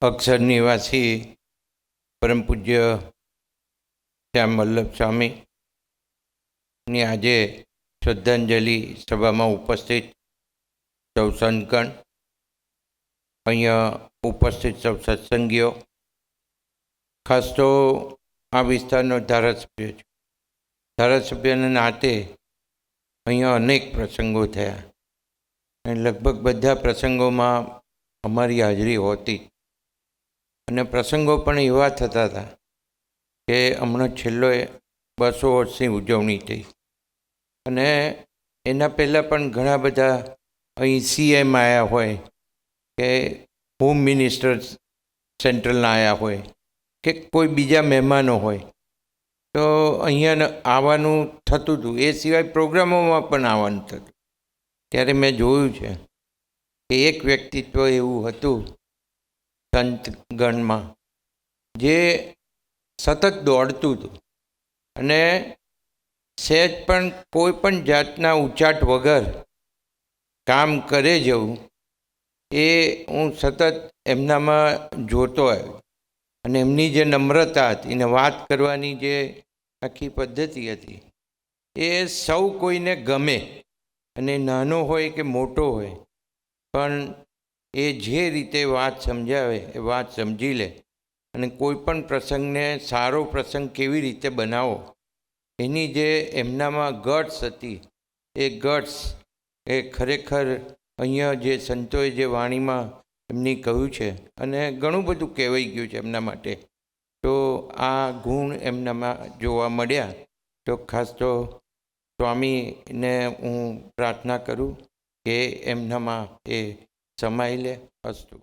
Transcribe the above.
અક્ષર નિવાસી પરમ પૂજ્ય શ્યામ વલ્લભ સ્વામીની આજે શ્રદ્ધાંજલિ સભામાં ઉપસ્થિત સૌ સંતગણ, અહીંયા ઉપસ્થિત સૌ સત્સંગીઓ, ખાસ તો આ વિસ્તારનો ધારાસભ્ય છે. ધારાસભ્યના નાતે અહીંયા અનેક પ્રસંગો થયા અને લગભગ બધા પ્રસંગોમાં અમારી હાજરી હોતી અને પ્રસંગો પણ એવા થતા હતા કે હમણાં છેલ્લો 200 વર્ષની ઉજવણી થઈ અને એના પહેલાં પણ ઘણા બધા અહીં CM આવ્યા હોય કે હોમ મિનિસ્ટર સેન્ટ્રલના આવ્યા હોય કે કોઈ બીજા મહેમાનો હોય તો અહીંયા આવવાનું થતું હતું. એ સિવાય પ્રોગ્રામોમાં પણ આવવાનું થતું. ત્યારે મેં જોયું છે કે એક વ્યક્તિત્વ એવું હતું સંતગણમાં જે સતત દોડતું હતું અને સહેજ પણ કોઈ પણ જાતના ઉચાટ વગર કામ કરે જવું, એ હું સતત એમનામાં જોતો આવ્યો. અને એમની જે નમ્રતા હતી ને વાત કરવાની જે આખી પદ્ધતિ હતી એ સૌ કોઈને ગમે, અને નાનો હોય કે મોટો હોય પણ એ જે રીતે વાત સમજાવે એ વાત સમજી લે અને કોઈ પણ પ્રસંગને સારો પ્રસંગ કેવી રીતે બનાવો એની જે એમનામાં ગટ્સ હતી એ ગટ્સ એ ખરેખર અહીંયા જે સંતોએ જે વાણીમાં એમની કહ્યું છે અને ઘણું બધું કહેવાઈ ગયું છે એમના માટે, તો આ ગુણ એમનામાં જોવા મળ્યા. તો ખાસ તો સ્વામીને હું પ્રાર્થના કરું કે એમનામાં એ સમાઈ લે. અસ્તુ.